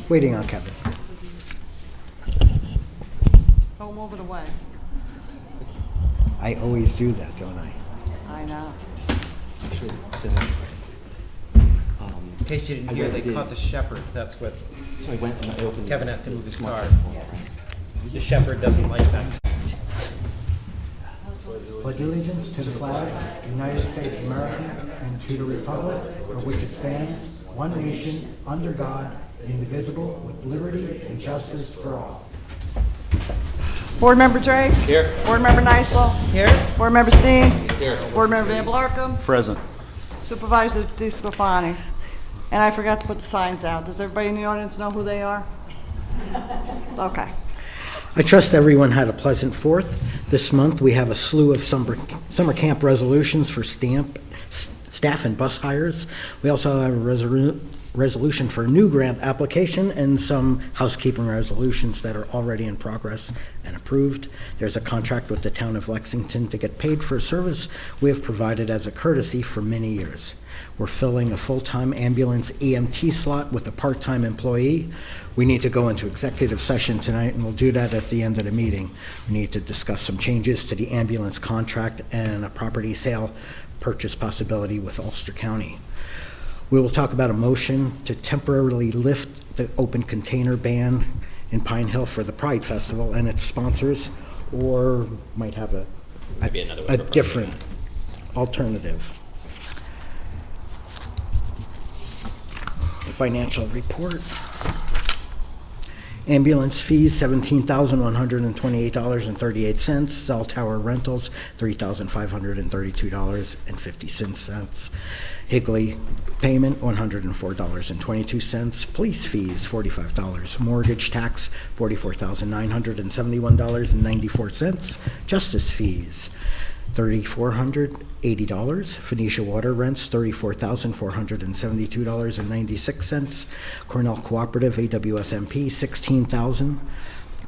Waiting on Kevin. So move it away. I always do that, don't I? I know. Actually, sit in. In case you didn't hear, they caught the shepherd. That's what So I went and I opened. Kevin has to move his car. The shepherd doesn't like that. Pledge allegiance to the flag, United States of America, and to the republic for which it stands, one nation, under God, indivisible, with liberty and justice for all. Board Member Drake? Here. Board Member Nysel? Here? Board Member Steen? Here. Board Member Van Blarkum? Present. Supervisor DeSclafani? And I forgot to put the signs out. Does everybody in the audience know who they are? Okay. I trust everyone had a pleasant 4th. This month, we have a slew of summer camp resolutions for staff and bus hires. We also have a resolution for a new grant application and some housekeeping resolutions that are already in progress and approved. There's a contract with the town of Lexington to get paid for a service we have provided as a courtesy for many years. We're filling a full-time ambulance EMT slot with a part-time employee. We need to go into executive session tonight, and we'll do that at the end of the meeting. We need to discuss some changes to the ambulance contract and a property sale purchase possibility with Ulster County. We will talk about a motion to temporarily lift the open container ban in Pine Hill for the Pride Festival and its sponsors, or might have a different alternative. Financial report. Ambulance fees, $17,128.38. Cell tower rentals, $3,532.50. Higley payment, $104.22. Police fees, $45. Mortgage tax, $44,971.94. Justice fees, $3,480. Phoenicia water rents, $34,472.96. Cornell Cooperative AWSMP, $16,000.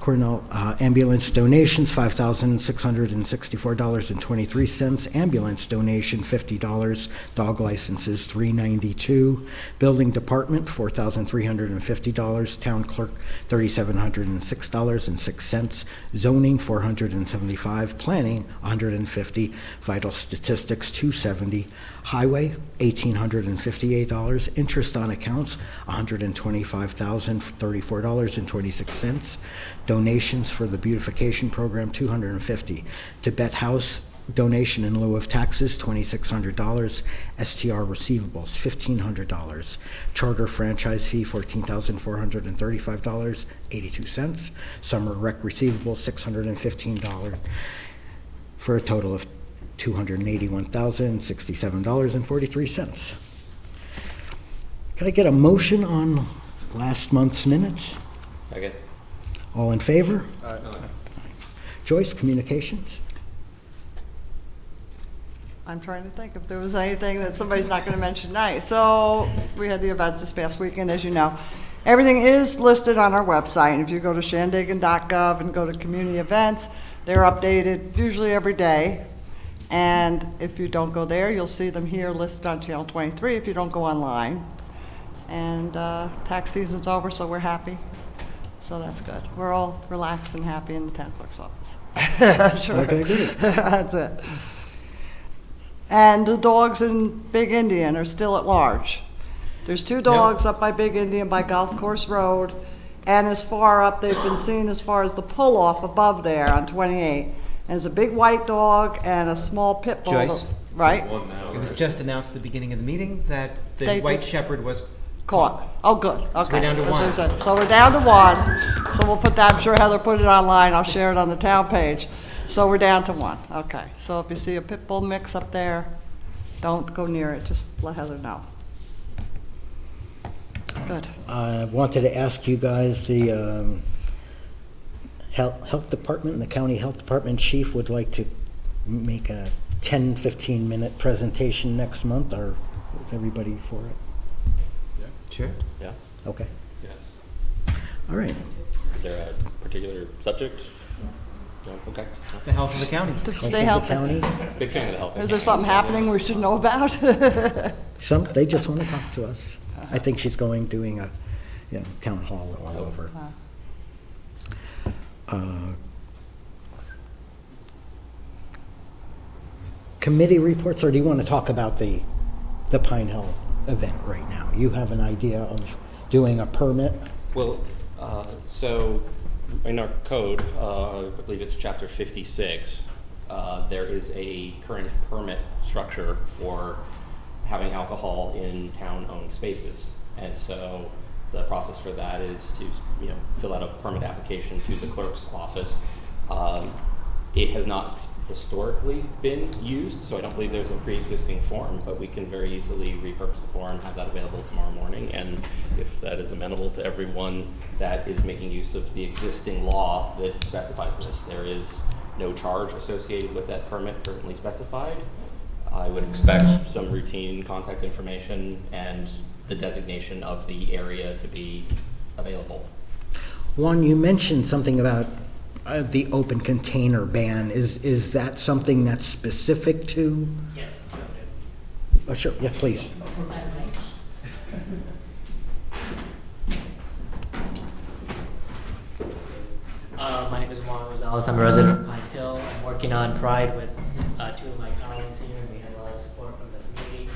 Cornell ambulance donations, $5,664.23. Ambulance donation, $50. Dog licenses, $392. Building department, $4,350. Town clerk, $3,706.06. Zoning, $475. Planning, $150. Vital statistics, $270. Highway, $1,858. Interest on accounts, $125,034.26. Donations for the beautification program, $250. Tibet House donation in lieu of taxes, $2,600. STR receivables, $1,500. Charter franchise fee, $14,435.82. Summer rec receivables, $615, for a total of $281,067.43. Can I get a motion on last month's minutes? Second. All in favor? Aye. Joyce, communications? I'm trying to think if there was anything that somebody's not going to mention tonight. So we had the events this past weekend, as you know. Everything is listed on our website. If you go to shandaken.gov and go to community events, they're updated usually every day. And if you don't go there, you'll see them here listed on Channel 23 if you don't go online. And tax season's over, so we're happy. So that's good. We're all relaxed and happy in the town clerk's office. Sure. Okay, good. That's it. And the dogs in Big Indian are still at large. There's 2 dogs up by Big Indian by Golf Course Road, and as far up, they've been seen as far as the pull-off above there on 28. And there's a big white dog and a small pit bull. Joyce? Right? It was just announced at the beginning of the meeting that the They white did. shepherd was Caught. Oh, good. Okay. we're down to That's what I 1. said. So we're down to 1. So we'll put that, I'm sure Heather put it online. I'll share it on the town page. So we're down to 1. Okay. So if you see a pit bull mix up there, don't go near it. Just let Heather know. Good. I wanted to ask you guys, the health department and the county health department chief would like to make a 10, 15-minute presentation next month, or is everybody for it? Sure. Yeah. Okay. Yes. All right. Is there a particular subject? Okay. The health of the county. To Health stay of healthy. the county. Big fan of the health. Is there something happening we should know about? They just want to talk to us. I think she's doing a, town hall all over. Committee reports, or do you want to talk about the Pine Hill event right now? You have an idea of doing a permit? Well, so in our code, I believe it's chapter 56, there is a current permit structure for having alcohol in town-owned spaces. And so the process for that is to, fill out a permit application to the clerk's office. It has not historically been used, so I don't believe there's a pre-existing form, but we can very easily repurpose the form, have that available tomorrow morning, and if that is amenable to everyone that is making use of the existing law that specifies this, there is no charge associated with that permit currently specified. I would expect some routine contact information and the designation of the area to be available. Juan, you mentioned something about the open container ban. Is that something that's specific to? Yes. Oh, sure, yeah, please. My name is Juan Rosales. I'm a resident of Pine Hill. I'm working on Pride with two of my colleagues here, and we have a lot of support from the community.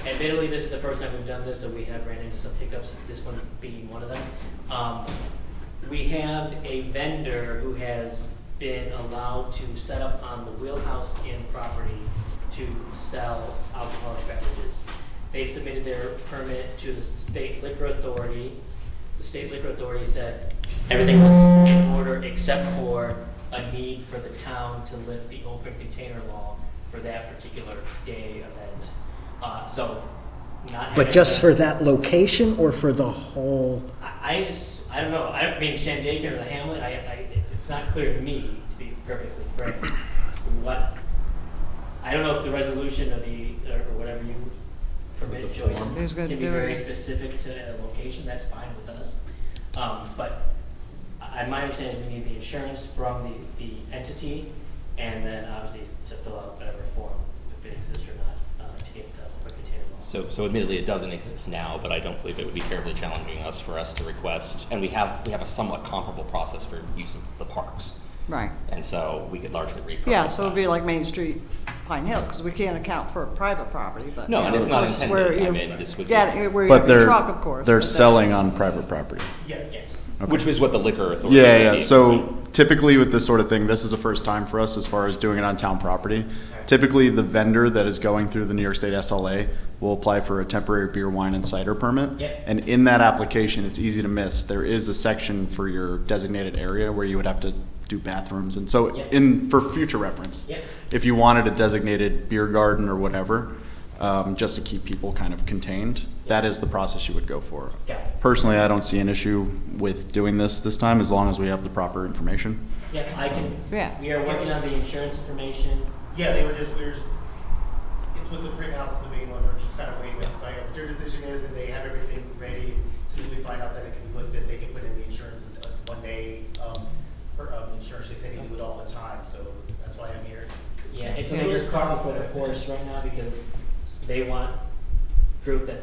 Admittedly, this is the first time we've done this, so we have ran into some hiccups, this one being one of them. We have a vendor who has been allowed to set up on the Wheelhouse Inn property to sell alcoholic beverages. They submitted their permit to the State Liquor Authority. The State Liquor Authority said everything was in order except for a need for the town to lift the open container law for that particular day event. So not But just for that location or for the whole? I don't know. I mean, Shandaken or the Hamlet, it's not clear to me, to be perfectly frank, I don't know if the resolution of or whatever you permit choice Who's can gonna be do very it? specific to a location, that's fine with us. But my understanding is we need the insurance from the entity, and then obviously to fill out whatever form, if it exists or not, to get the open container law. So admittedly, it doesn't exist now, but I don't believe it would be terribly challenging for us to request, and we have a somewhat comparable process for use of the parks. Right. And so we could largely repurpose Yeah, so it'd that. be like Main Street, Pine Hill, because we can't account for private property, but. No, and it's of not course, intended. where I you mean, this would be- get- where you But have your they're, truck, of course. they're but that's- selling on private property. Yes. Which is what the liquor authority. Yeah, would yeah. be. So typically with this sort of thing, this is the first time for us as far as doing it on town property. Typically, the vendor that is going through the New York State SLA will apply for a temporary beer, wine, and cider permit. Yep. And in that application, it's easy to miss. There is a section for your designated area where you would have to do bathrooms. And so Yep. for future reference, Yep. if you wanted a designated beer garden or whatever, just to keep people kind of contained, that is the process you would go for. Got it. Personally, I don't see an issue with doing this time as long as we have the proper information. Yeah, I can, Yeah. we are working on the insurance information. Yeah, we were just, it's with the print house is the main one, we're just kind of waiting, finding out what their decision is, and they have everything ready. As soon as we find out that it can be lifted, they can put in the insurance, one day, insurance, they say they do it all the time, so that's why I'm here. Yeah, it's a Fingers little cart crossed before the that- horse right now because they want proof that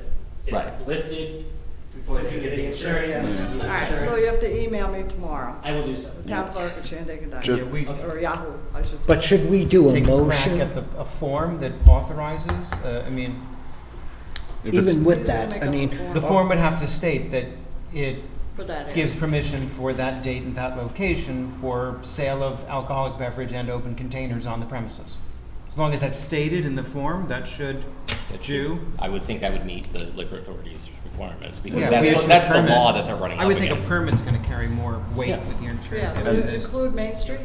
it's Right. lifted before To they do get the the insurance, insurance. yeah. Use the All right, so insurance. you have to email me tomorrow, I will do so. the town clerk at Shandaken. Ju- Yeah, we Or Yahoo, I should say. But should we do a take a crack motion? at a form that authorizes, If it's- Even with Who's that, gonna I make mean, up the the form would have to state that it For that area. gives permission for that date and that location for sale of alcoholic beverage and open containers on the premises. As long as that's stated in the form, that should do. I would think that would meet the liquor authority's requirements, because Yeah, we issue a that's the permit. law that they're running I up would think a against. permit's gonna carry more weight Yeah. with the insurance. Yeah, given would it this. include Main Street?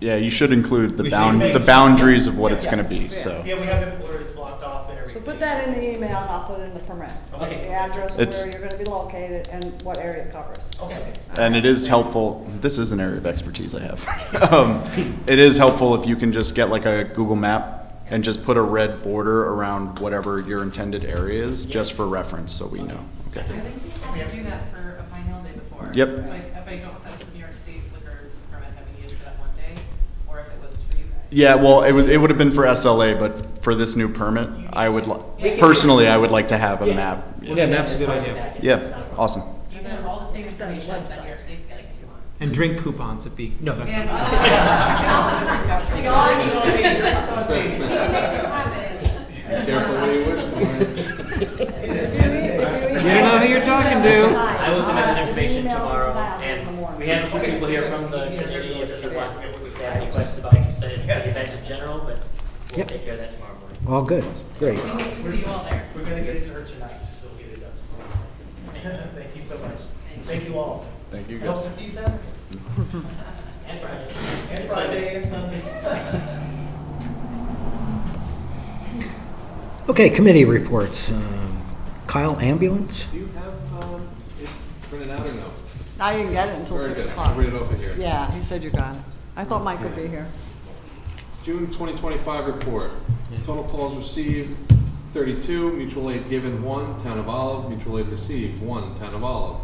Yeah, you should include the We should make the sure. boundaries of what it's Yeah. gonna be, Yeah. so. Yeah, we have it where it's blocked off and So everything. put that in the email, and I'll put it in the permit. Okay. The address of It's- where you're gonna be located and what area it covers. Okay. And it is helpful, this is an area of expertise I have. It is helpful if you can just get like a Google map and just put a red border around whatever your intended area is, just for reference, so we know. Okay. I think we had to do that for a Pine Hill Day before. Yep. So I don't know if that's the New York State liquor permit having Yeah, well, it would have been for SLA, but for this new permit, I would, personally, I would like to have a map. Yeah, map's a good idea. Yeah, awesome. You can have all the same information that New York State's getting if you want. And drink coupons at no, that's not. Careful what you wish You don't know who you're talking to. I will submit that information tomorrow, and we have a few people here from the community if they have any questions about the events in general, but we'll Yep. take care of that tomorrow morning. All good, great. We hope to see you all there. We're gonna get it to her tonight, so we'll get it done tomorrow. Thank you so much. Thank you all. Thank you, Hope to guys. see you Saturday. And Friday. And Friday and Sunday. Okay, committee reports. Kyle, ambulance? Do you have it printed out or no? I didn't get it until Very 6 good. o'clock. I'll read it off of here. Yeah, he said you got it. I thought Mike would be here. June 2025 report. Total calls received 32, mutual aid given 1, Town of Olive, mutual aid received 1, Town of Olive.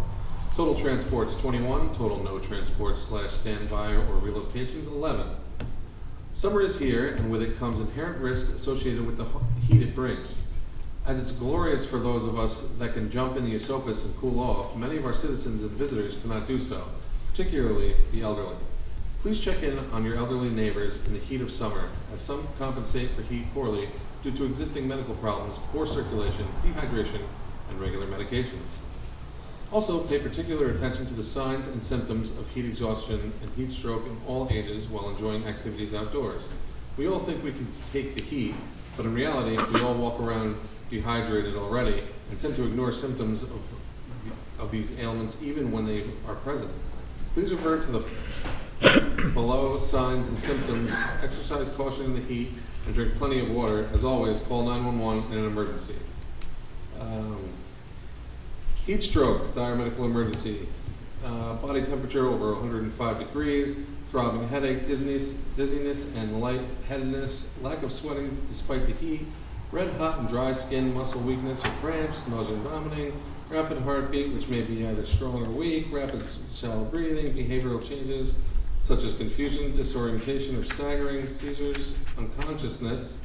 Total transports 21, total no transports / standby or relocations 11. Summer is here, and with it comes inherent risk associated with the heat it brings. As it's glorious for those of us that can jump in the Esopus and cool off, many of our citizens and visitors cannot do so, particularly the elderly. Please check in on your elderly neighbors in the heat of summer, as some compensate for heat poorly due to existing medical problems, poor circulation, dehydration, and regular medications. Also, pay particular attention to the signs and symptoms of heat exhaustion and heat stroke in all ages while enjoying activities outdoors. We all think we can take the heat, but in reality, we all walk around dehydrated already and tend to ignore symptoms of these ailments even when they are present. Please refer to the below signs and symptoms, exercise caution in the heat, and drink plenty of water. As always, call 911 in an emergency. Heat stroke, dire medical emergency. Body temperature over 105 degrees, throbbing headache, dizziness and lightheadedness, lack of sweating despite the heat, red hot and dry skin, muscle weakness or cramps, nausea and vomiting, rapid heartbeat, which may be either strong or weak, rapid shallow breathing, behavioral changes such as confusion, disorientation or staggering, seizures, unconsciousness,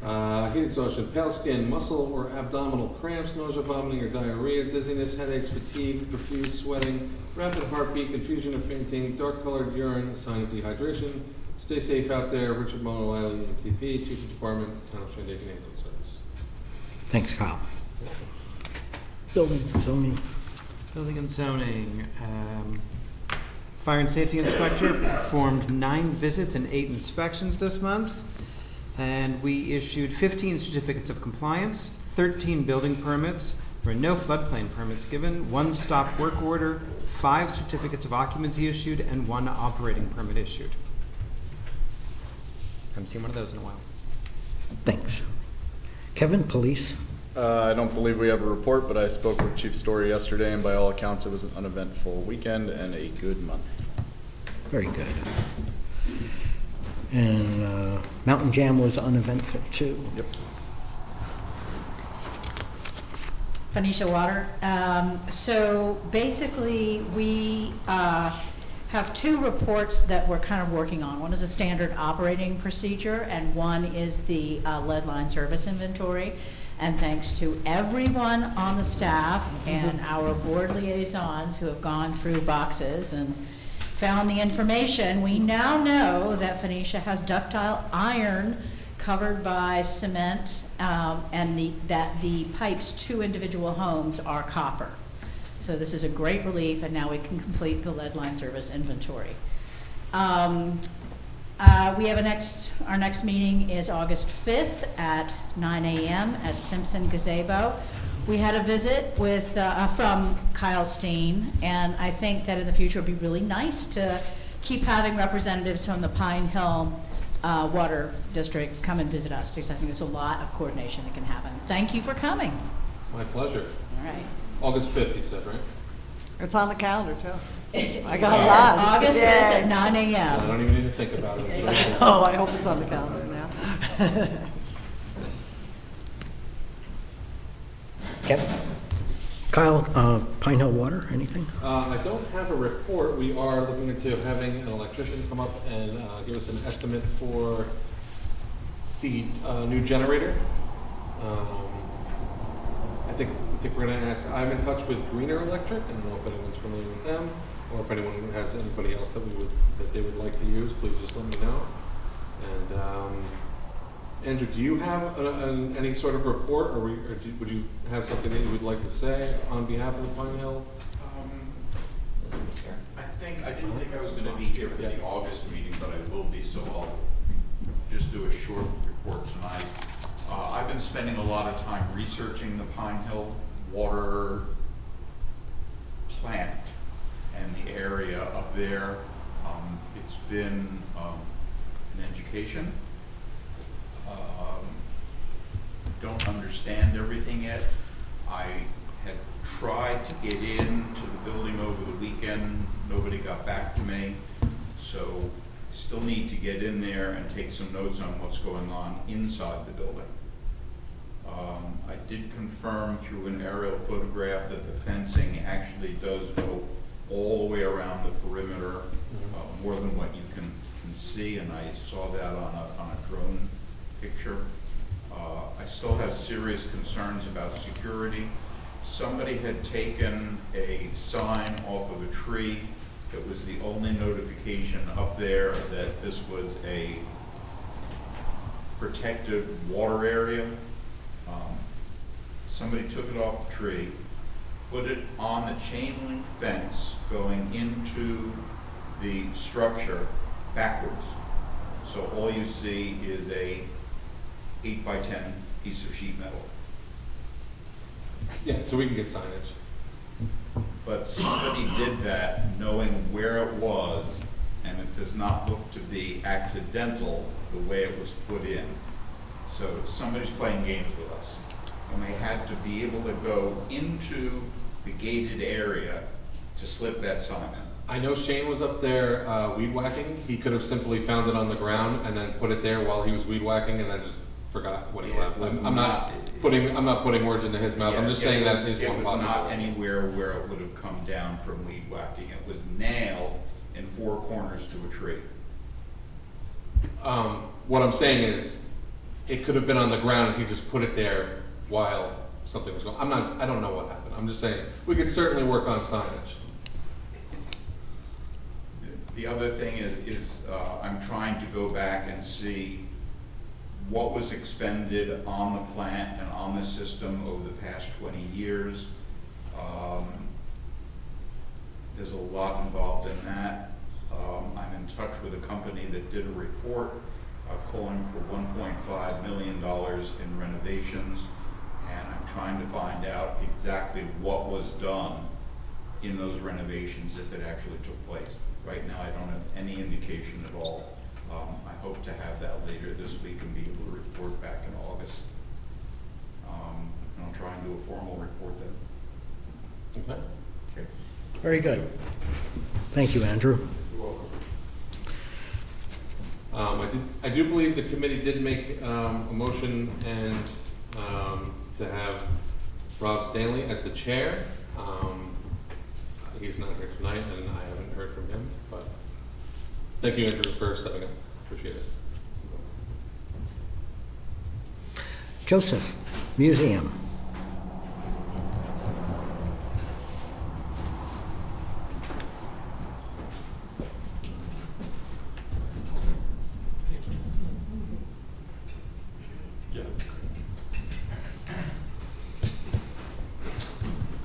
heat exhaustion, pale skin, muscle or abdominal cramps, nausea, vomiting or diarrhea, dizziness, headaches, fatigue, profuse sweating, rapid heartbeat, confusion or fainting, dark colored urine, a sign of dehydration. Stay safe out there. Richard Mono, Wiley, MTP, Chief of Department, Town of Shandaken Ambulance Service. Thanks, Kyle. Building, zoning. Building and zoning. Fire and safety inspector performed 9 visits and 8 inspections this month. And we issued 15 certificates of compliance, 13 building permits. There were no floodplain permits given, 1 stop work order, 5 certificates of occupancy issued, and 1 operating permit issued. Haven't seen one of those in a while. Thanks. Kevin, police? I don't believe we have a report, but I spoke with Chief Story yesterday, and by all accounts, it was an uneventful weekend and a good month. Very good. And Mountain Jam was uneventful too. Yep. Phoenicia Water. So basically, we have 2 reports that we're kind of working on. One is a standard operating procedure, and one is the lead line service inventory. And thanks to everyone on the staff and our board liaisons who have gone through boxes and found the information, we now know that Phoenicia has ductile iron covered by cement, and that the pipes to individual homes are copper. So this is a great relief, and now we can complete the lead line service inventory. We have our next meeting is August 5th at 9 a.m. at Simpson Gazebo. We had a visit with from Kyle Steen, and I think that in the future it would be really nice to keep having representatives from the Pine Hill Water District come and visit us, because I think there's a lot of coordination that can happen. Thank you for coming. My pleasure. All right. August 5th, you said, right? It's on the calendar, too. I got a lot. August 5th at 9 I a.m. don't even need to think about it. Oh, I hope it's on the calendar now. Kevin? Kyle, Pine Hill Water, anything? I don't have a report. We are looking into having an electrician come up and give us an estimate for the new generator. I think we're gonna ask, I'm in touch with Greener Electric. I don't know if anyone's familiar with them, or if anyone has anybody else that they would like to use, please just let me know. And Andrew, do you have any sort of report, or would you have something that you would like to say on behalf of the Pine Hill? I didn't think I was gonna be here for the August meeting, but I will be, so I'll just do a short report tonight. I've been spending a lot of time researching the Pine Hill water plant and the area up there. It's been an education. Don't understand everything yet. I had tried to get into the building over the weekend. Nobody got back to me. So I still need to get in there and take some notes on what's going on inside the building. I did confirm through an aerial photograph that the fencing actually does go all the way around the perimeter, more than what you can see, and I saw that on a drone picture. I still have serious concerns about security. Somebody had taken a sign off of a tree that was the only notification up there that this was a protected water area. Somebody took it off the tree, put it on the chain link fence going into the structure backwards. So all you see is a 8x10 piece of sheet metal. Yeah, so we can get signage. But somebody did that knowing where it was, and it does not look to be accidental the way it was put in. So somebody's playing games with us. And they had to be able to go into the gated area to slip that sign in. I know Shane was up there weed whacking. He could have simply found it on the ground and then put it there while he was weed whacking, and then just forgot what he left. I'm not putting words into his mouth. I'm just saying that is one possibility. It was possibility. not anywhere where it would have come down from weed whacking. It was nailed in four corners to a tree. What I'm saying is, it could have been on the ground and he just put it there while something was going. I don't know what happened. I'm just saying we could certainly work on signage. The other thing is I'm trying to go back and see what was expended on the plant and on the system over the past 20 years. There's a lot involved in that. I'm in touch with a company that did a report calling for $1.5 million in renovations, and I'm trying to find out exactly what was done in those renovations if it actually took place. Right now, I don't have any indication at all. I hope to have that later this week and be able to report back in August. And I'll try and do a formal report then. Okay. Okay. Very good. Thank you, Andrew. You're welcome. I do believe the committee did make a motion and to have Rob Stanley as the chair. He's not here tonight, and I haven't heard from him, but thank you, Andrew, for stepping up. Appreciate it. Joseph, Museum.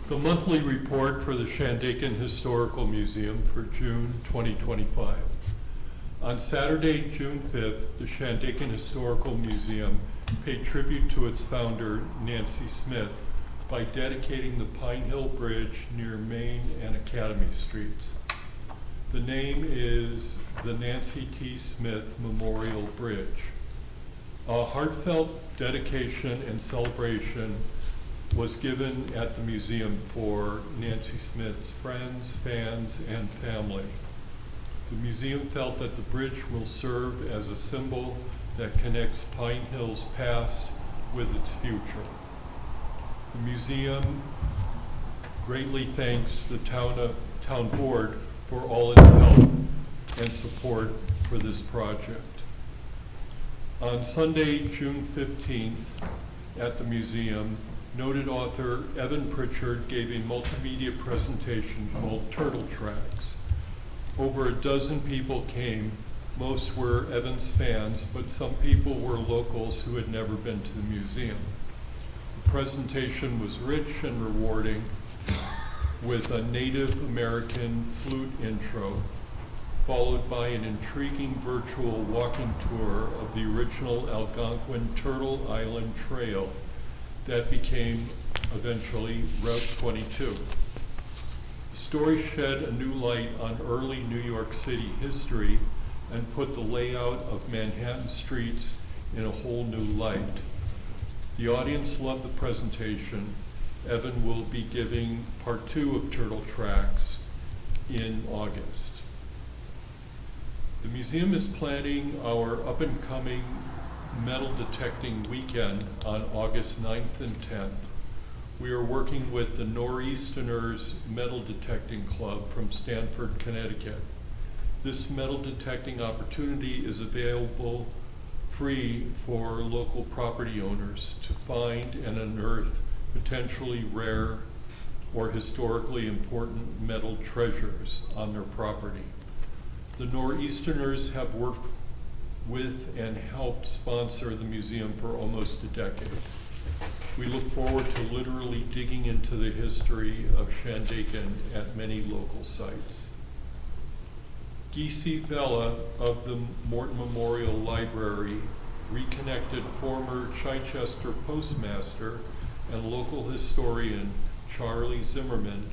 The monthly report for the Shandaken Historical Museum for June 2025. On Saturday, June 5th, the Shandaken Historical Museum paid tribute to its founder, Nancy Smith, by dedicating the Pine Hill Bridge near Main and Academy Streets. The name is the Nancy T. Smith Memorial Bridge. A heartfelt dedication and celebration was given at the museum for Nancy Smith's friends, fans, and family. The museum felt that the bridge will serve as a symbol that connects Pine Hill's past with its future. The museum greatly thanks the town board for all its help and support for this project. On Sunday, June 15th, at the museum, noted author Evan Pritchard gave a multimedia presentation called Turtle Tracks. Over a dozen people came. Most were Evan's fans, but some people were locals who had never been to the museum. The presentation was rich and rewarding, with a Native American flute intro, followed by an intriguing virtual walking tour of the original Algonquin Turtle Island Trail that became eventually Route 22. The story shed a new light on early New York City history and put the layout of Manhattan streets in a whole new light. The audience loved the presentation. Evan will be giving part 2 of Turtle Tracks in August. The museum is planning our up-and-coming metal detecting weekend on August 9th and 10th. We are working with the Nor'easterners Metal Detecting Club from Stamford, Connecticut. This metal detecting opportunity is available free for local property owners to find and unearth potentially rare or historically important metal treasures on their property. The Nor'easterners have worked with and helped sponsor the museum for almost a decade. We look forward to literally digging into the history of Shandaken at many local sites. Giese Vella of the Morton Memorial Library reconnected former Chichester postmaster and local historian Charlie Zimmerman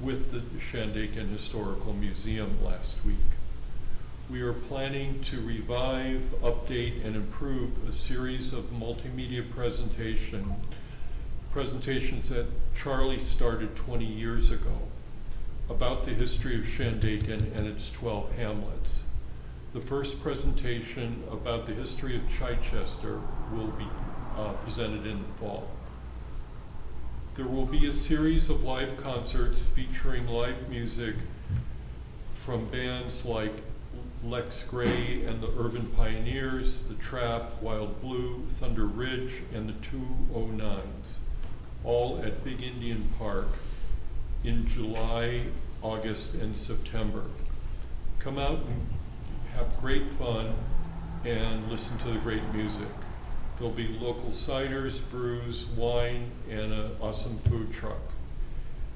with the Shandaken Historical Museum last week. We are planning to revive, update, and improve a series of multimedia presentations that Charlie started 20 years ago about the history of Shandaken and its 12 hamlets. The first presentation about the history of Chichester will be presented in the fall. There will be a series of live concerts featuring live music from bands like Lex Gray and the Urban Pioneers, The Trap, Wild Blue, Thunder Ridge, and the 209s, all at Big Indian Park in July, August, and September. Come out and have great fun and listen to the great music. There'll be local ciders, brews, wine, and an awesome food truck.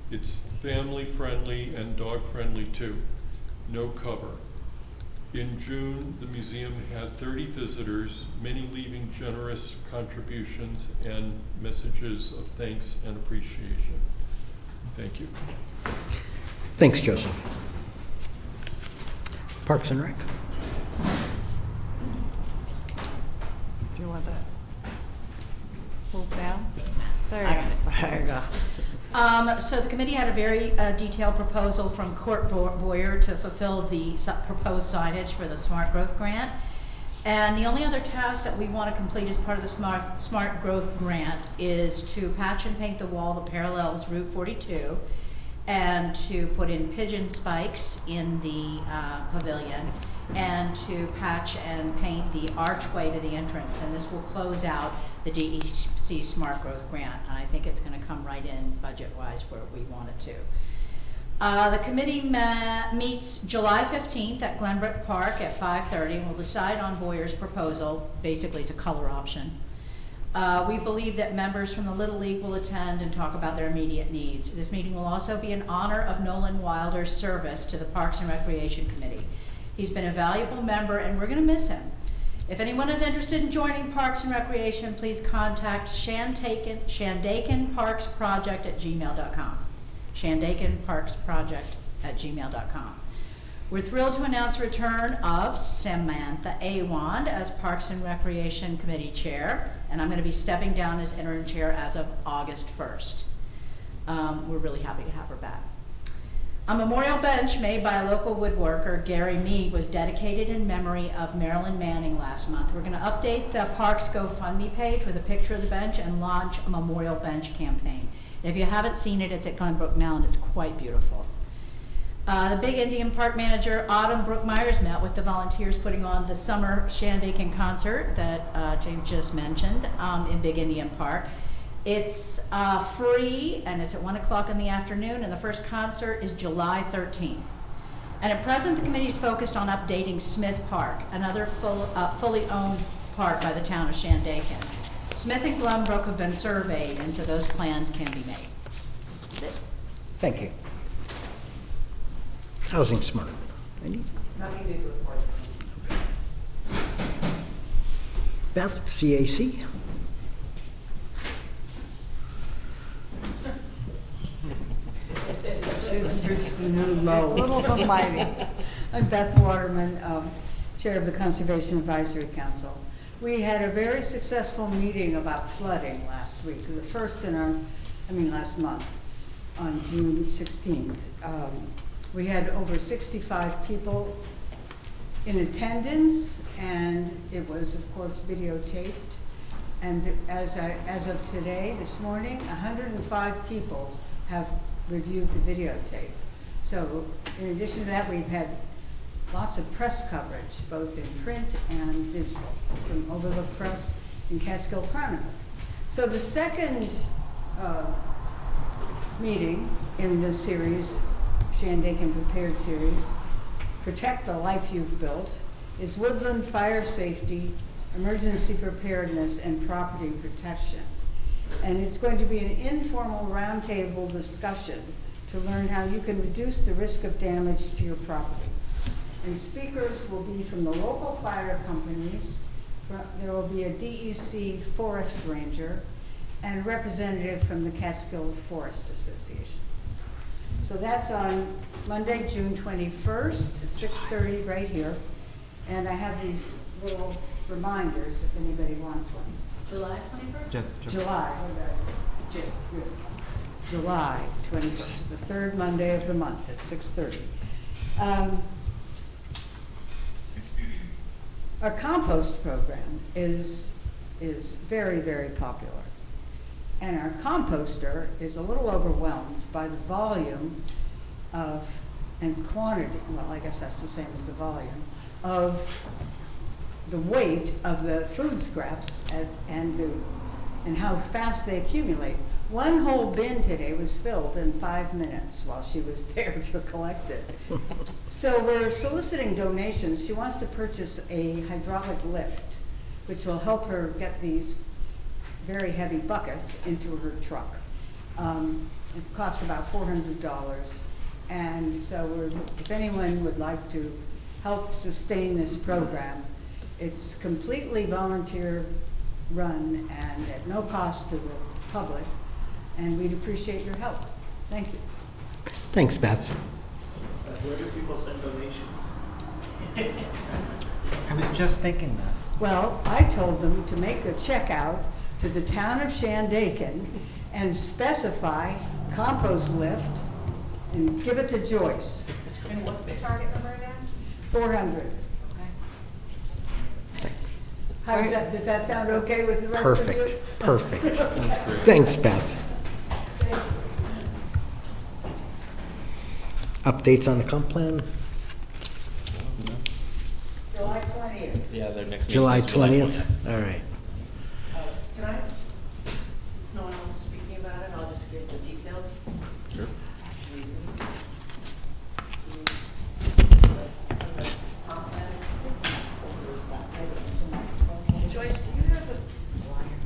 It's family friendly and dog friendly too. No cover. In June, the museum had 30 visitors, many leaving generous contributions and messages of thanks and appreciation. Thank you. Thanks, Joseph. Parks and Rec. Do you want that? Move down? There you I go. got it. There you go. So the committee had a very detailed proposal from Court Boyer to fulfill the proposed signage for the Smart Growth Grant. And the only other task that we want to complete as part of the Smart Growth Grant is to patch and paint the wall that parallels Route 42 and to put in pigeon spikes in the pavilion and to patch and paint the archway to the entrance. And this will close out the DEC Smart Growth Grant. And I think it's going to come right in budget-wise where we want it to. The committee meets July 15th at Glenbrook Park at 5:30 and will decide on Boyer's proposal. Basically, it's a color option. We believe that members from the Little League will attend and talk about their immediate needs. This meeting will also be in honor of Nolan Wilder's service to the Parks and Recreation Committee. He's been a valuable member and we're going to miss him. If anyone is interested in joining Parks and Recreation, please contact shandakenparksproject@gmail.com. shandakenparksproject@gmail.com. We're thrilled to announce the return of Samantha Awand as Parks and Recreation Committee Chair, and I'm going to be stepping down as interim chair as of August 1st. We're really happy to have her back. A memorial bench made by a local woodworker, Gary Mead, was dedicated in memory of Marilyn Manning last month. We're going to update the Parks GoFundMe page with a picture of the bench and launch a memorial bench campaign. If you haven't seen it, it's at Glenbrook now, and it's quite beautiful. The Big Indian Park manager, Autumn Brookmyers, met with the volunteers putting on the summer Shandaken concert that James just mentioned in Big Indian Park. It's free, and it's at 1 o'clock in the afternoon, and the first concert is July 13th. And at present, the committee is focused on updating Smith Park, another fully owned park by the town of Shandaken. Smith and Glenbrook have been surveyed, and so those plans can be made. That's it. Thank you. Housing Smart. Any? Nothing big to report. Beth, CAC. She's Reached the new low. little but mighty. I'm Beth Waterman, Chair of the Conservation Advisory Council. We had a very successful meeting about flooding last week, the first last month, on June 16th. We had over 65 people in attendance, and it was, of course, videotaped. And as of today, this morning, 105 people have reviewed the videotape. So in addition to that, we've had lots of press coverage, both in print and digital, from Overlook Press and Catskill Chronicle. So the second meeting in this series, Shandaken Prepared series, Protect the Life You've Built, is woodland fire safety, emergency preparedness, and property protection. And it's going to be an informal roundtable discussion to learn how you can reduce the risk of damage to your property. And speakers will be from the local fire companies. There will be a DEC forest ranger and a representative from the Catskill Forest Association. So that's on Monday, June 21st at 6:30 right here. And I have these little reminders if anybody wants one. July 21st? July, July 21st, the third Monday of the month at 6:30. Our compost program is very, very popular. And our composter is a little overwhelmed by the volume of, and quantity, well, I guess that's the same as the volume, of the weight of the food scraps and how fast they accumulate. One whole bin today was filled in 5 minutes while she was there to collect it. So we're soliciting donations. She wants to purchase a hydraulic lift, which will help her get these very heavy buckets into her truck. It costs about $400. And so if anyone would like to help sustain this program, it's completely volunteer run and at no cost to the public, and we'd appreciate your help. Thank you. Thanks, Beth. Where do people send donations? I was just thinking that. Well, I told them to make a check out to the town of Shandaken and specify compost lift and give it to Joyce. And what's the target number again? 400. Thanks. How's that, does that sound okay with the rest of you? Perfect. Thanks, Beth. Updates on the comp plan? July 20th. Yeah, their next meeting July is 20th? All right. Can I, since no one else is speaking about it, I'll just give the details. Sure. Joyce, do you have a flyer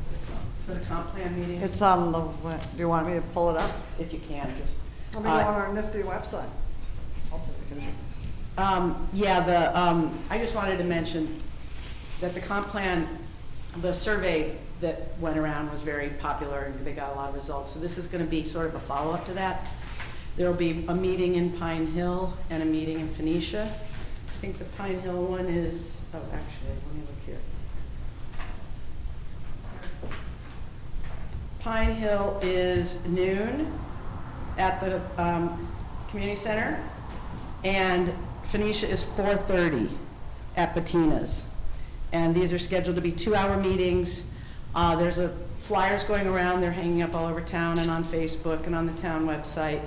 for the comp plan meetings? It's on the, do you want me to pull it up? If you can, just. Let me go on our nifty website. I just wanted to mention that the comp plan, the survey that went around was very popular and they got a lot of results. So this is going to be sort of a follow-up to that. There will be a meeting in Pine Hill and a meeting in Phoenicia. I think the Pine Hill one is, oh, actually, let me look here. Pine Hill is noon at the Community Center, and Phoenicia is 4:30 at Bettina's. And these are scheduled to be 2-hour meetings. There's flyers going around, they're hanging up all over town and on Facebook and on the town website.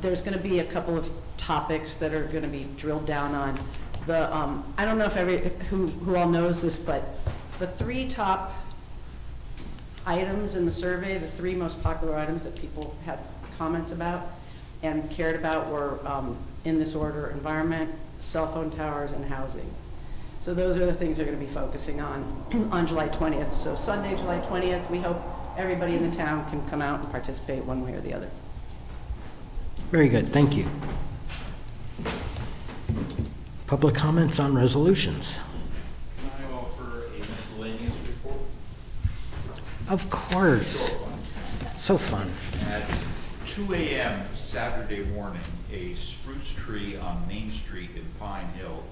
There's gonna be a couple of topics that are gonna be drilled down on. I don't know if who all knows this, but the 3 top items in the survey, the 3 most popular items that people had comments about and cared about were, in this order, environment, cell phone towers, and housing. So those are the things they're going to be focusing on July 20th. So Sunday, July 20th, we hope everybody in the town can come out and participate one way or the other. Very good, thank you. Public comments on resolutions? Can I offer a miscellaneous report? Of course. So fun. At 2 a.m. Saturday morning, a spruce tree on Main Street in Pine Hill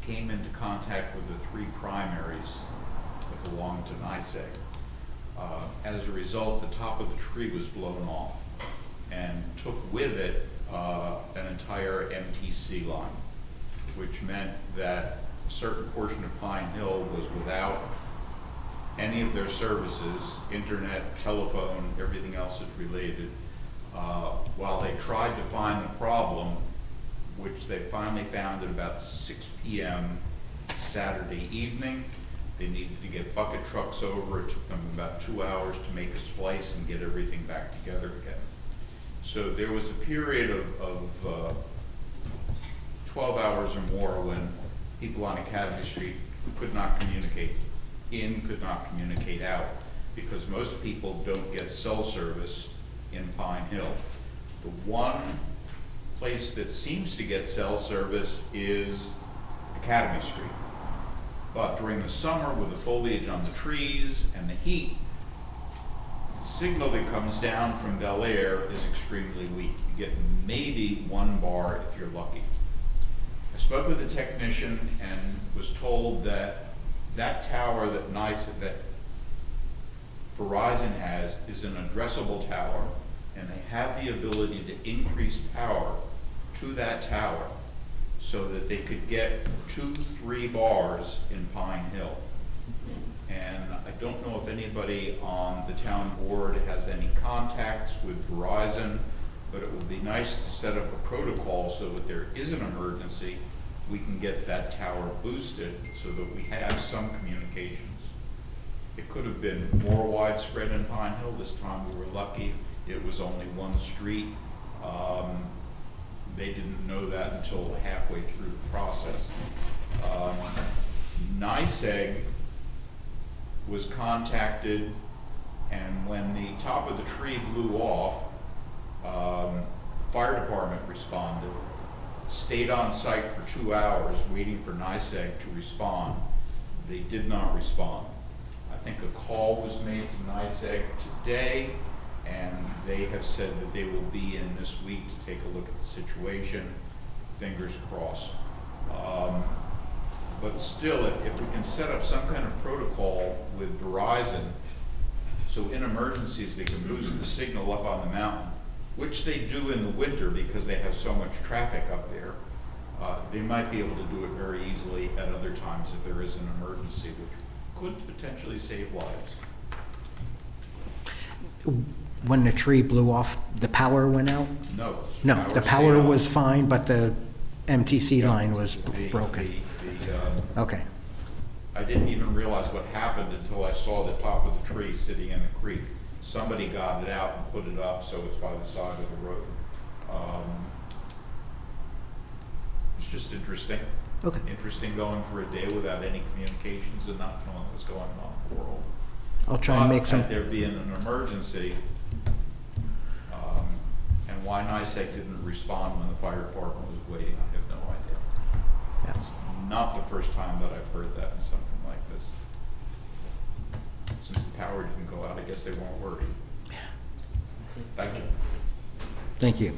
came into contact with the 3 primaries that belong to NYSEG. As a result, the top of the tree was blown off and took with it an entire MTC line, which meant that a certain portion of Pine Hill was without any of their services, internet, telephone, everything else is related. While they tried to find the problem, which they finally found at about 6 p.m. Saturday evening, they needed to get bucket trucks over. It took them about 2 hours to make a splice and get everything back together again. So there was a period of 12 hours or more when people on Academy Street could not communicate in, could not communicate out, because most people don't get cell service in Pine Hill. The one place that seems to get cell service is Academy Street. But during the summer, with the foliage on the trees and the heat, the signal that comes down from Bel Air is extremely weak. You get maybe 1 bar if you're lucky. I spoke with a technician and was told that that tower that Verizon has is an addressable tower, and they have the ability to increase power to that tower so that they could get 2-3 bars in Pine Hill. And I don't know if anybody on the town board has any contacts with Verizon, but it would be nice to set up a protocol so that there is an emergency, we can get that tower boosted so that we have some communications. It could have been more widespread in Pine Hill. This time we were lucky. It was only 1 street. They didn't know that until halfway through the process. NYSEG was contacted, and when the top of the tree blew off, fire department responded, stayed on site for 2 hours waiting for NYSEG to respond. They did not respond. I think a call was made to NYSEG today, and they have said that they will be in this week to take a look at the situation. Fingers crossed. But still, if we can set up some kind of protocol with Verizon, so in emergencies they can boost the signal up on the mountain, which they do in the winter because they have so much traffic up there, they might be able to do it very easily at other times if there is an emergency, which could potentially save lives. When the tree blew off, the power went out? No. No, the power was fine, but the MTC line was broken. Okay. I didn't even realize what happened until I saw the top of the tree sitting in the creek. Somebody got it out and put it up so it's by the side of the road. It's just interesting. Okay. Interesting going for a day without any communications and not knowing what's going on in the world. I'll try and make some. Had there been an emergency, and why NYSEG didn't respond when the fire department was waiting, I have no idea. Yeah. It's not the first time that I've heard that in something like this. Since the power didn't go out, I guess they weren't worried. Thank you. Thank you.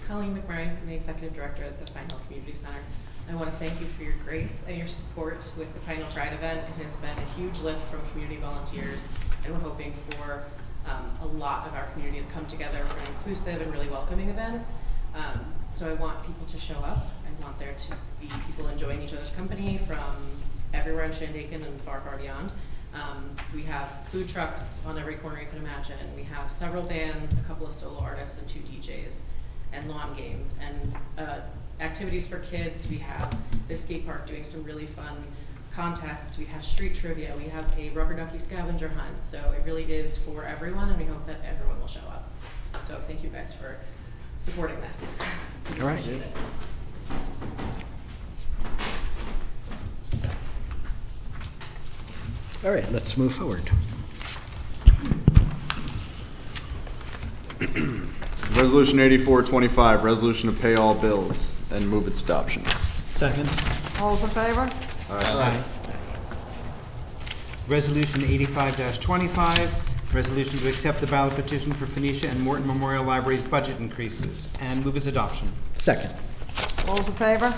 Colleen McMurray, I'm the Executive Director at the Pine Hill Community Center. I want to thank you for your grace and your support with the Pine Hill Pride event. It has been a huge lift from community volunteers, and we're hoping for a lot of our community to come together for an inclusive and really welcoming event. So I want people to show up. I want there to be people enjoying each other's company from everywhere in Shandaken and far, far beyond. We have food trucks on every corner you can imagine. We have several bands, a couple of solo artists, and 2 DJs, and lawn games, and activities for kids. We have the skate park doing some really fun contests. We have street trivia. We have a rubber ducky scavenger hunt. So it really is for everyone, and we hope that everyone will show up. So thank you guys for supporting this. All right. Appreciate it. All right, let's move forward. Resolution 8425, resolution to pay all bills and move its adoption. Second. All those in favor? Aye. Resolution 85-25, resolution to accept the ballot petition for Phoenicia and Morton Memorial Library's budget increases and move its adoption. Second. All those in favor?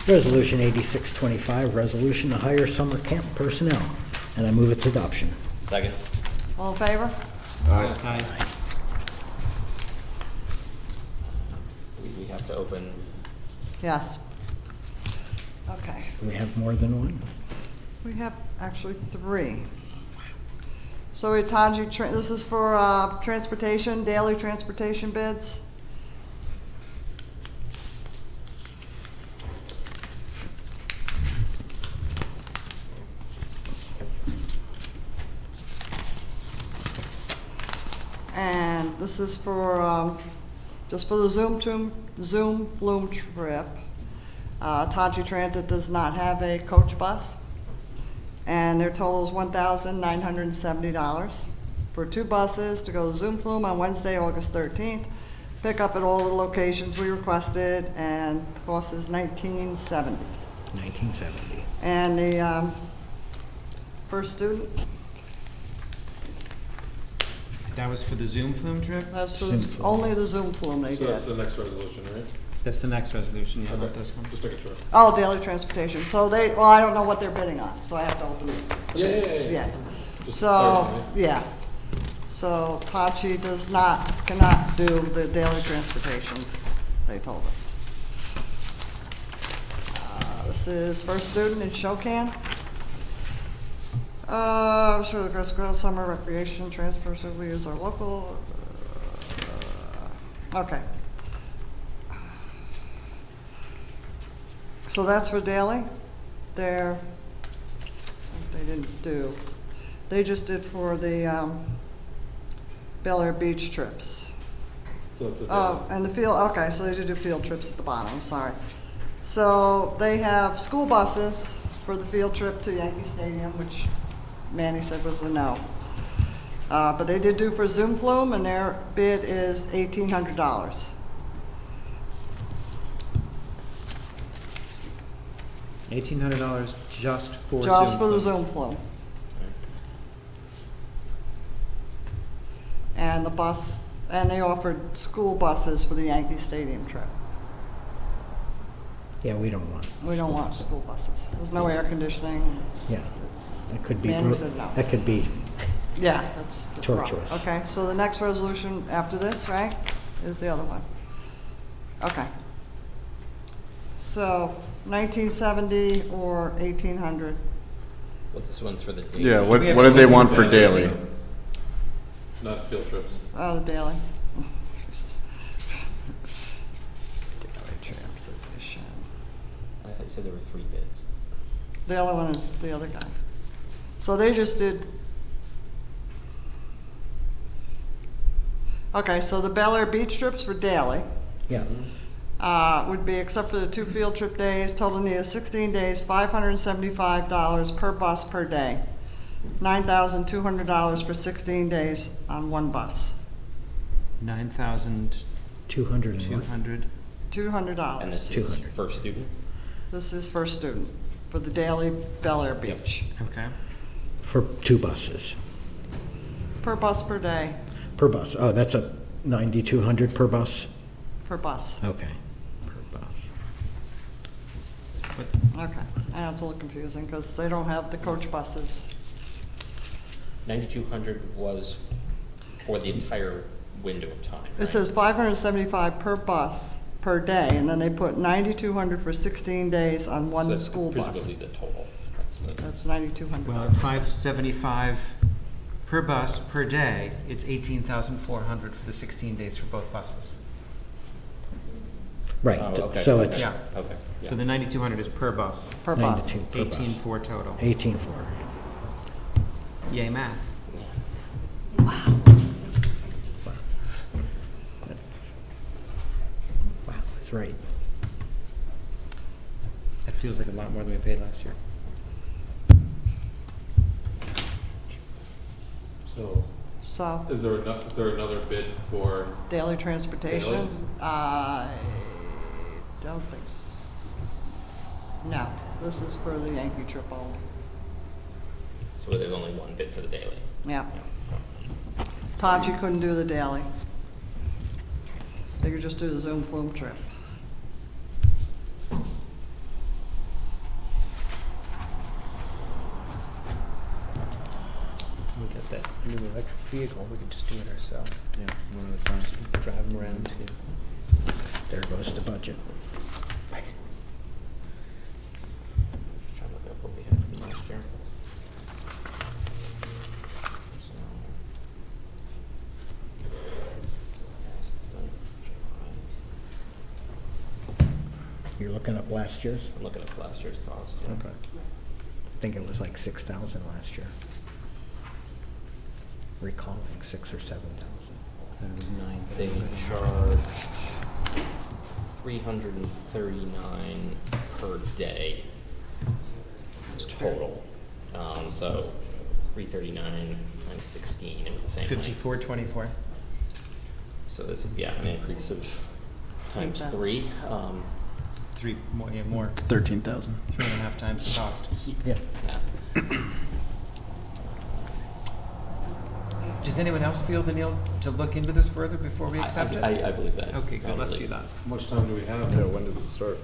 Resolution 8625, resolution to hire summer camp personnel, and I move its adoption. Second. All in favor? Aye. We have to open. Yes. Okay. Do we have more than one? We have actually 3. So Itaji, this is for transportation, daily transportation bids. And this is for, just for the Zoom Flume trip. Taji Transit does not have a coach bus, and their total is $1,970 for 2 buses to go to Zoom Flume on Wednesday, August 13th. Pick up at all the locations we requested, and the cost is $1,970. 1970. And the first student, That was for the Zoom Flume trip? that's Zoom Flume. only the Zoom Flume they So that's get. the next resolution, right? That's the next resolution, yeah, not Okay. this one. Just making sure. Oh, daily transportation. So well, I don't know what they're bidding on, so I have to open it. Yeah. Just So, clarify. yeah. So Tachi cannot do the daily transportation, they told us. This is first student in Shandaken. Sure, the girls' summer recreation transfer, so we use our local. Okay. So that's for daily. They didn't do. They just did for the Bel Air beach trips. So that's the Oh, and the field, okay, so they did do field trips at the bottom, sorry. So they have school buses for the field trip to Yankee Stadium, which Manny said was a no. But they did do for Zoom Flume, and their bid is $1,800. $1,800 just for Zoom Just for the Flume. Zoom Flume. And the bus, and they offered school buses for the Yankee Stadium trip. Yeah, we don't want. We don't want school buses. There's no air conditioning. Yeah. That could be. Manny said no. That could be. Yeah, that's the problem. Torturous. Okay, so the next resolution after this, right, is the other one. Okay. So 1970 or 1800. Well, this one's for the daily. Yeah, what did they want for daily? Not field trips. Oh, the daily. Jesus. Daily transportation. I thought you said there were 3 bids. The other one is the other guy. So they just did. Okay, so the Bel Air beach trips for daily. Yeah. Would be, except for the 2 field trip days, total need is 16 days, $575 per bus per day. $9,200 for 16 days on 1 bus. 9,200. $200. And this is 200. first student? This is first student for the daily Bel Air beach. Okay. For 2 buses. Per bus per day, Per bus. Oh, that's a 9,200 per bus? per bus. Okay. Per Okay, I know it's a little confusing because they don't have the coach buses. 9,200 was for the entire window of time, It right? says 575 per bus per day, and then they put 9,200 for 16 days on So one that's school bus. presumably the total. That's 9,200. Well, at 575 per bus per day, it's 18,400 for the 16 days for both buses. Right, Oh, okay. so it's Yeah. Okay. Yeah. So the 9,200 is per bus. Per bus. 92 per bus. 18,400 total. 18.4. Yay, math. Wow, that's right. That feels like a lot more than we paid last year. So, So, is there another bid for, daily transportation? Daily? I don't think so. No, this is for the Yankee trip only. So there's only one bid for the daily. Yeah. Pachi couldn't do the daily. They could just do the Zoom Flume trip. We got that new electric vehicle, we could just do it ourselves. Yeah, one at a time. Drive them around too. There goes the budget. Just trying to look up what we had from last year. You're looking up last year's? I'm looking at last year's cost. Yeah. Okay. I think it was like 6,000 last year. Recalling 6,000 or 7,000. That was 9. They charged $339 per day total. So 339 times 16, it was the same. money. 5424. So this would be an increase of times 8,000. 3. 3 more, yeah, more. It's 13,000. 3.5 times the cost. Yeah. Yeah. Does anyone else feel the need to look into this further before we accept it? I believe that. Okay, good, let's Probably. do that. how much time do we have? Yeah, when does it start?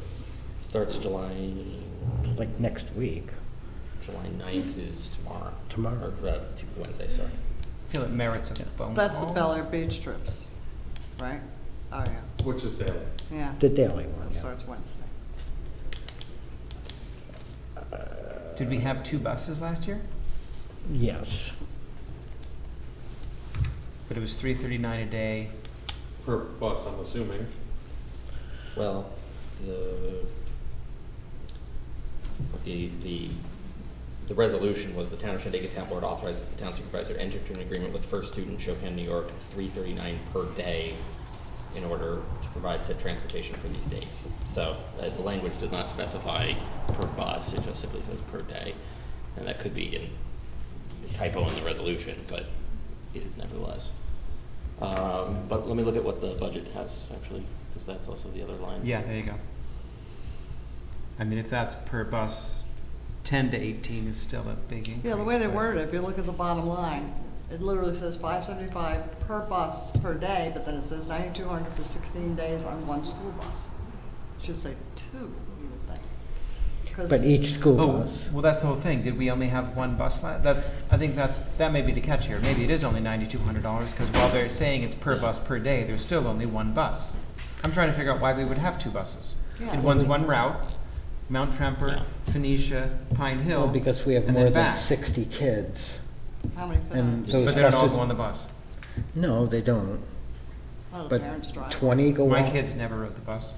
Starts July It's like next week. 9th is tomorrow. Tomorrow. Or Wednesday, sorry. I feel it merits a phone That's the call. Bel Air Beach trips, right? Oh, yeah, Which is daily? yeah. The daily one, So yeah. it's Wednesday. Did we have 2 buses last year? Yes. But it was $339 a day. Per bus, I'm assuming. Well, the resolution was the Town of Shandaken Town Board authorizes the town supervisor to enter into an agreement with First Student Chopin, New York, $339 per day in order to provide said transportation for these dates. So the language does not specify per bus, it just simply says per day. And that could be a typo in the resolution, but it is nevertheless. But let me look at what the budget has actually, because that's also the other line. Yeah, there you go. I mean, if that's per bus, 10 to 18 is still a big increase. Yeah, the way they but- word it, if you look at the bottom line, it literally says 575 per bus per day, but then it says 9,200 for 16 days on one school bus. It should say 2, you would think. 'Cause- But each school Oh, bus, well, that's the whole thing. Did we only have one bus? I think that may be the catch here. Maybe it is only $9,200 because while they're saying it's per bus per day, there's still only one bus. I'm trying to figure out why we would have 2 buses. Yeah. And one's one route, Mount Tremper, Yeah. Phoenicia, Pine Hill. well, because we have and more then than back. 60 kids. How many fit And on? those But they don't all buses, go on the bus. no, they don't. Oh, the But parents drive. 20 go My on. kids never rode the bus.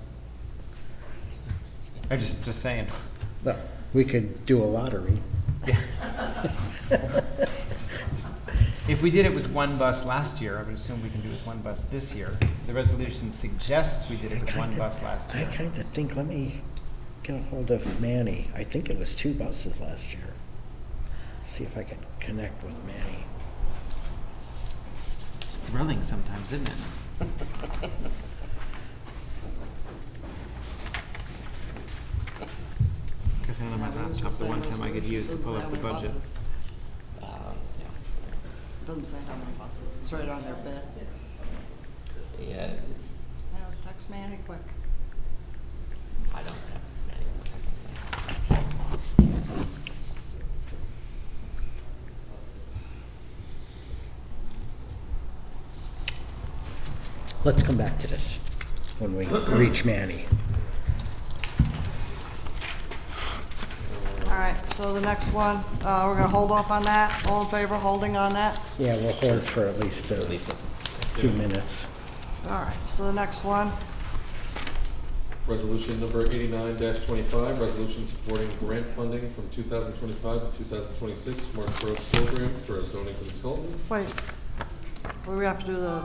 I'm just saying. Well, we could do a lottery. If we did it with one bus last year, I would assume we can do it with one bus this year. The resolution suggests we did it with one bus last I year. kind of think, let me get a hold of Manny. I think it was 2 buses last year. See if I can connect with Manny. It's thrilling sometimes, isn't it? Guess I don't know my Yeah, it was laptop, the same one time I could resolution, use to doesn't pull say up the how many budget. buses. Yeah. Doesn't say how many buses, it's right on their bid. Yeah, Now, text Manny quick. I don't have many. let's come back to this when we reach Manny. All right, so the next one, we're gonna hold off on that. All in favor, of holding on that? Yeah, we'll hold for at least a few minutes. All right, so the next one, Resolution number 89-25, resolution supporting grant funding from 2025 to 2026 Mark Groves program for a zoning consultant. wait, we have to do the.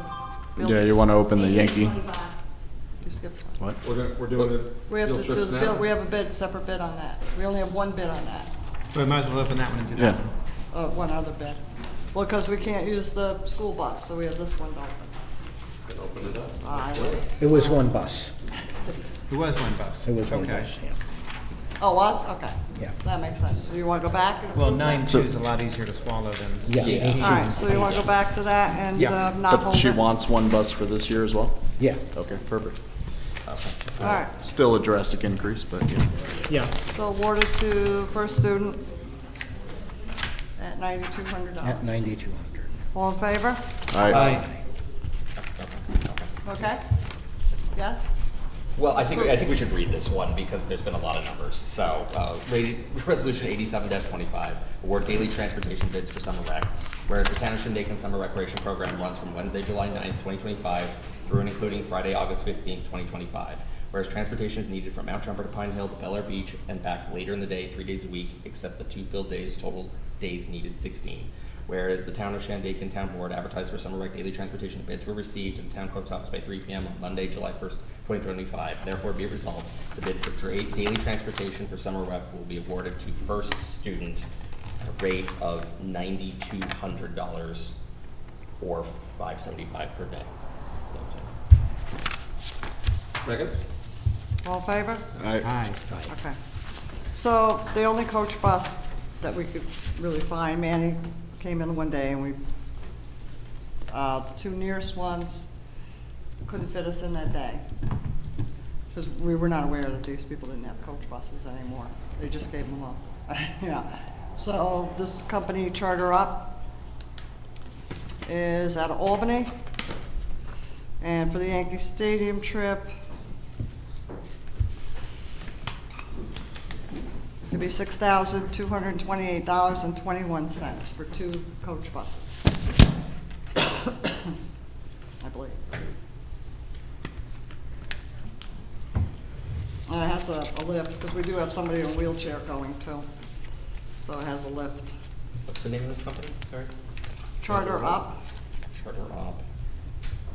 Yeah, you want to open the Yankee? You skipped one. What? We're doing the We have to field do trips the, now? we have a bid, separate bid on that. We only have one bid on that, We might as well open that one and do Yeah. that one. one other bid. Well, because we can't use the school bus, so we have this one to open. Can open it up. I It was one bus. It was one bus. It was one Okay. bus, yeah. Oh, was? Okay. Yeah. That makes sense. So you want to go back? and Well, approve that? 9-2 is a lot easier to swallow than Yeah. 18. All right, so you want to go back to that and Yeah. not But hold she it? wants one bus for this year as well? Yeah. Okay, perfect. All right, Still a drastic increase, but yeah. Yeah. so awarded to first student at $9,200. At 9,200. All in favor? Aye. Okay? Yes? Well, I think we should read this one because there's been a lot of numbers. So, Resolution 87-25, award daily transportation bids for summer rec. Whereas the Town of Shandaken Summer Recreation Program runs from Wednesday, July 9th, 2025 through and including Friday, August 15th, 2025. Whereas transportation is needed from Mount Jumper to Pine Hill to Bel Air Beach and back later in the day, 3 days a week, except the 2 filled days, total days needed 16. Whereas the Town of Shandaken Town Board advertised for summer rec daily transportation bids were received in the town clerk's office by 3 p.m. on Monday, July 1st, 2025. Therefore, be it resolved, the bid for daily transportation for summer rec will be awarded to first student at a rate of $9,200 or $575 per day. That's it. Second? All in favor? Aye. Okay. So the only coach bus that we could really find, Manny came in one day and we, the 2 nearest ones couldn't fit us in that day. Because we were not aware that these people didn't have coach buses anymore. They just gave them up. Yeah. So this company, Charter Up, is out of Albany. And for the Yankee Stadium trip, it'd be $6,228.21 for 2 coach buses. I believe. And it has a lift, because we do have somebody in a wheelchair going too. So it has a lift. What's the name of this company? Sorry? Charter Up, Charter Op.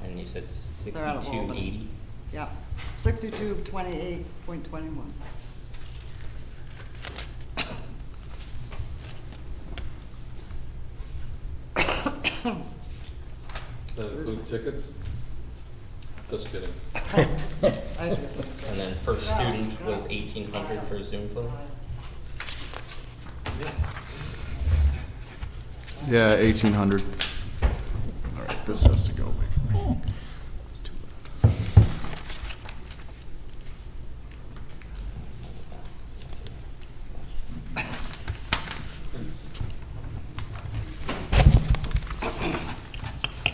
And you said They're out of Albany. 6280? yeah, 6228.21. Does that include tickets? Just kidding. And then first student was 1,800 for Zoom flow? Yeah, 1,800. All right, this has to go away from me. It's too loud.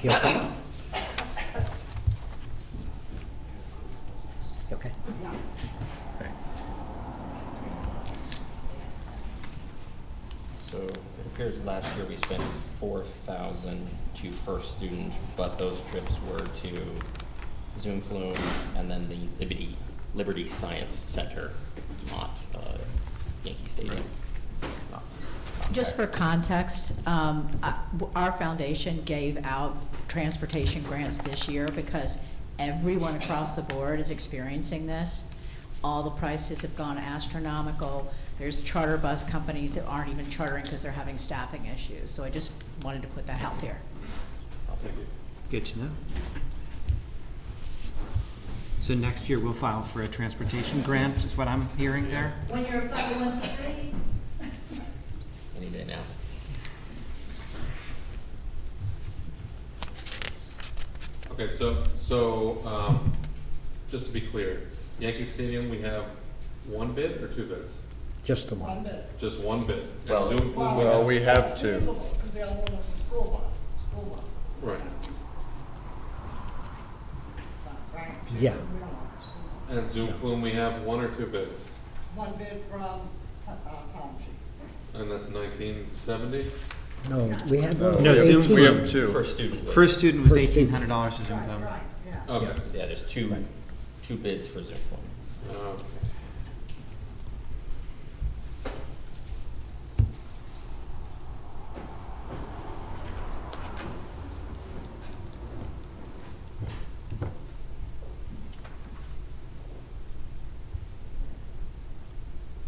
You okay? You okay? Okay. So it appears last year we spent 4,000 to first student, but those trips were to Zoom Flume and then the Liberty Science Center, not Yankee Stadium. Not Just for context, our foundation gave out transportation grants this year because everyone across the board is experiencing this. All the prices have gone astronomical. There's charter bus companies that aren't even chartering because they're having staffing issues. So I just wanted to put that out there. Thank you. Good to know. So next year we'll file for a transportation grant, is what I'm hearing there? When you're a 501c3. Any day now. Okay, so, just to be clear, Yankee Stadium, we have 1 bid or 2 bids? Just the one. Just 1 bid. And Well- Zoom Flume, Well, we have 2. Because the other one was a school bus, school bus. Right. Yeah. And Zoom Flume, we have 1 or 2 bids, One bid from Tom Chief. and that's 1970. No, we had one. No, for Zoom 18. We have 2. For student was. First student was First student. $1,800 to Zoom Phone. yeah. Okay. Yeah, there's two bids for Zoom Phone. Okay.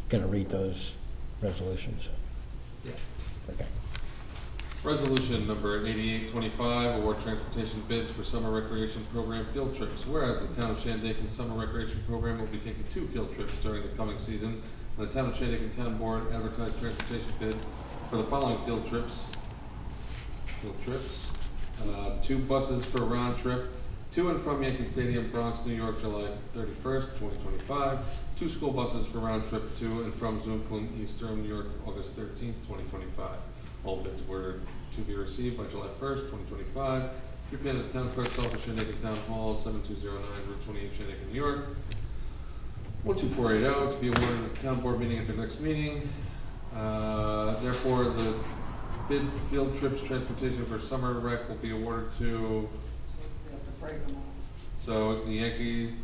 Gonna read those resolutions. Yeah. Okay. Resolution number 8825, award transportation bids for summer recreation program field trips. Whereas the town of Shandaken summer recreation program will be taking 2 field trips during the coming season, and the town of Shandaken Town Board advertised transportation bids for the following field trips. 2 buses for round trip to and from Yankee Stadium, Bronx, New York, July 31st, 2025. 2 school buses for round trip to and from Zoom Flume, East Durham, New York, August 13th, 2025. All bids were to be received by July 1st, 2025. Prepared at the Town Clerk's Office, Shandaken Town Hall, 7209 Route 28, Shandaken, New York. 12480 to be awarded at the Town Board meeting at the next meeting. Therefore, the bid field trips transportation for summer rec will be awarded to, We have to break them all. so the Yankee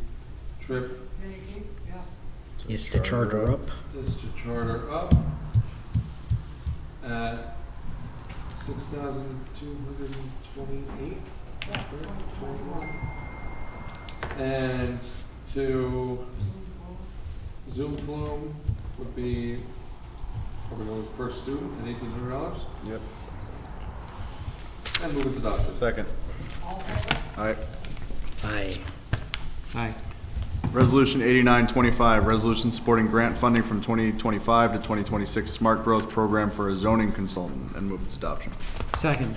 trip Yankee, yeah. Is the charter up? is to charter up at 6,228. Yeah, 21. And to Zoom Flume would be, probably going first student at $1,800. Yep. And move its adoption. Second. All in favor? Aye. Aye. Aye. Resolution 8925, resolution supporting grant funding from 2025 to 2026 Smart Growth Program for a zoning consultant, and move its adoption. Second.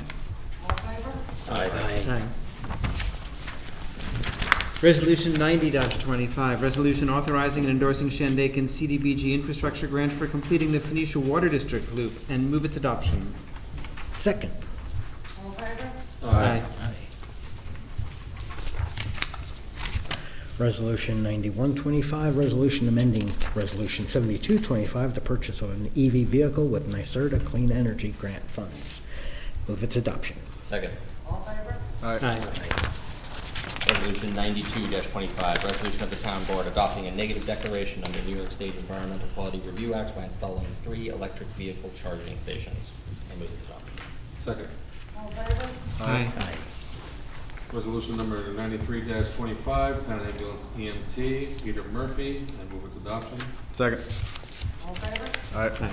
All in favor? Aye. Aye. Resolution 90-25, resolution authorizing and endorsing Shandaken CDBG infrastructure grant for completing the Phoenicia Water District loop, and move its adoption. Second. All in favor? Aye. Aye. Resolution 9125, resolution amending Resolution 7225, the purchase of an EV vehicle with NYSERDA Clean Energy Grant funds. Move its adoption. Second. All in favor? Aye. Resolution 92-25, resolution of the town board adopting a negative declaration under New York State Environmental Quality Review Act by installing 3 electric vehicle charging stations. I move its adoption. Second. All in favor? Aye. Aye. Resolution number 93-25, Town Ambulance EMT, Peter Murphy, and move its adoption. Second. All in favor? Aye. Aye.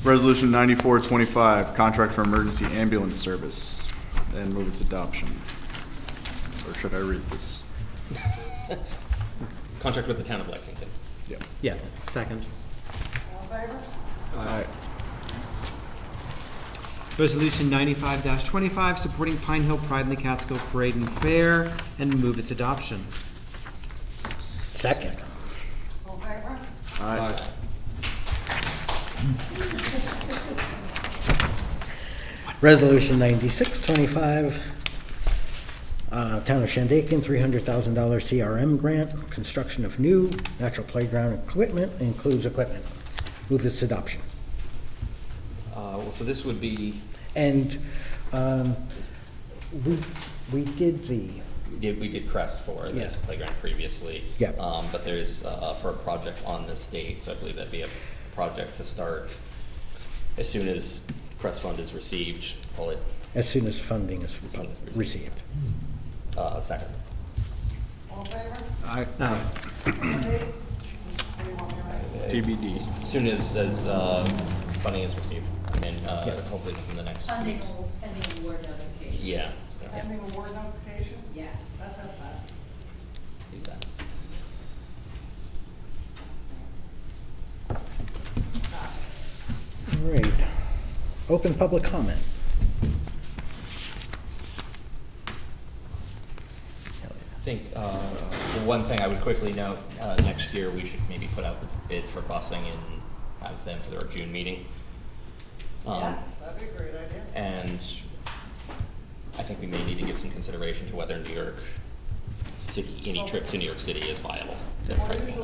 Resolution 9425, contract for emergency ambulance service, and move its adoption. Or should I read this? Contract with the town of Lexington. Yep. Yeah, second. All in favor? Aye. Resolution 95-25, supporting Pine Hill Pride in the Catskills Parade and Fair, and move its adoption. Second. All in favor? Aye. Resolution 9625, Town of Shandaken, $300,000 CRM grant, construction of new natural playground equipment, includes equipment. Move its adoption. Well, so this would be, And we did the, we did Crest for this Yeah. playground previously. Yeah. But there's, for a project on this date, so I believe that'd be a project to start as soon as Crest fund is received, call it, as soon as funding is soon as received. second. All in favor? Aye. Aye. What do you want me to write? TBD. As soon as, funding is received, and then, hopefully within the next Pending, week. pending award notification. Yeah. Pending award notification? Yeah. That's at that. Use that. All right. Open public comment. I think, the one thing I would quickly note, next year, we should maybe put out the bids for busing and have them for our June meeting. Yeah, that'd be a great idea. And I think we may need to give some consideration to whether New York city, any trip to New York City is viable. Well, pricing.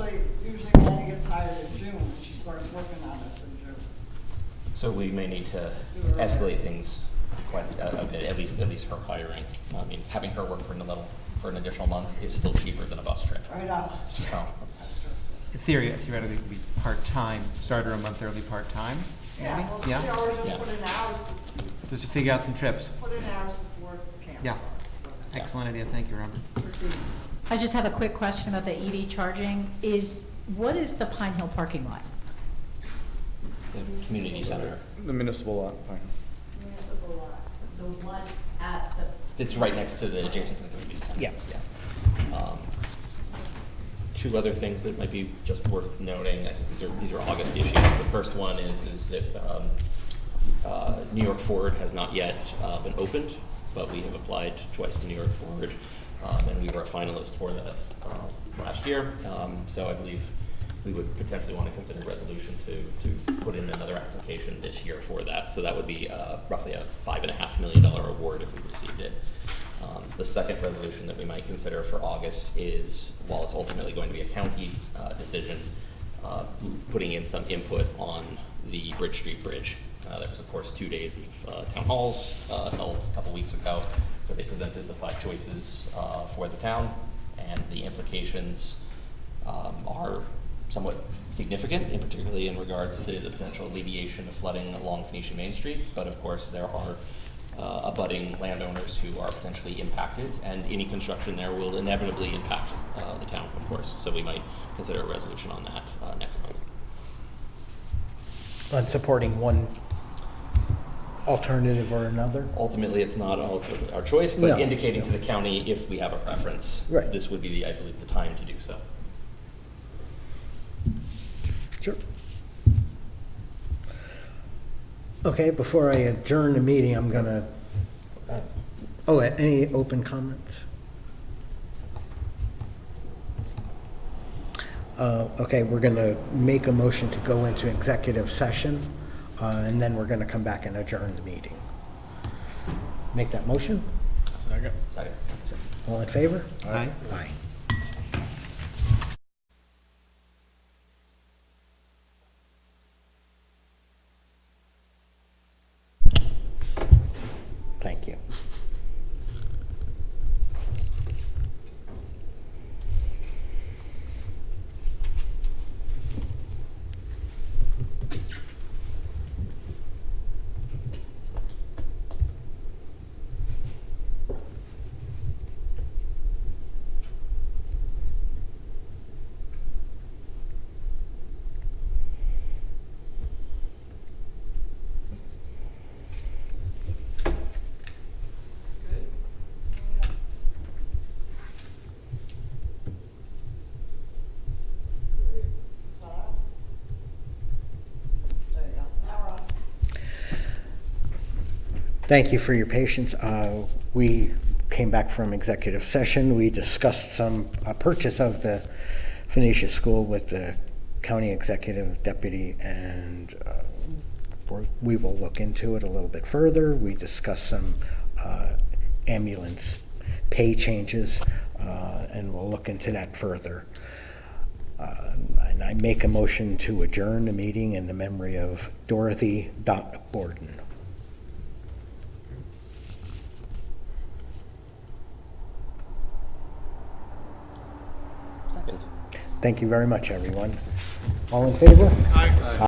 usually Manny gets hired in June, and she starts working on this in June. So we may need to escalate things quite a bit, at least her hiring. I mean, having her work for an additional month is still cheaper than a bus trip. I know. So, Theoretically, it would be part-time, start her a month early part-time, Yeah, maybe? well, Yeah? you know, just Yeah. put in hours, Just to figure out some trips. put in hours before camp Yeah. starts. Excellent idea, thank you, Robert. I just have a quick question about the EV charging. What is the Pine Hill parking lot? the community center, The municipal lot, fine. Municipal lot, the one at the. it's right next to the, adjacent to the community center. Yeah. Two other things that might be just worth noting, I think these are August issues. The first one is that New York Forward has not yet been opened, but we have applied twice to New York Forward, and we were a finalist for that last year. So I believe we would potentially want to consider a resolution to put in another application this year for that. So that would be roughly a $5.5 million award if we received it. The second resolution that we might consider for August is, while it's ultimately going to be a county decision, putting in some input on the Bridge Street Bridge. There was, of course, 2 days of town halls held a couple weeks ago where they presented the 5 choices for the town, and the implications are somewhat significant, and particularly in regards to the potential alleviation of flooding along Phoenicia Main Street. But of course, there are abutting landowners who are potentially impacted, and any construction there will inevitably impact the town, of course. So we might consider a resolution on that next month. On supporting one alternative or another? Ultimately, it's not our choice, but No. indicating to the county if we have a preference, Right. this would be, I believe, the time to do so. Sure. Okay, before I adjourn the meeting, I'm gonna, any open comments? Okay, we're gonna make a motion to go into executive session, and then we're gonna come back and adjourn the meeting. Make that motion? Second. Second. All in favor? Aye. Aye. Thank you. Thank you for your patience. We came back from executive session. We discussed some purchase of the Phoenicia School with the county executive deputy, and we will look into it a little bit further. We discussed some ambulance pay changes, and we'll look into that further. And I make a motion to adjourn the meeting in the memory of Dorothy Borden. Second. Thank you very much, everyone. All in favor? Aye.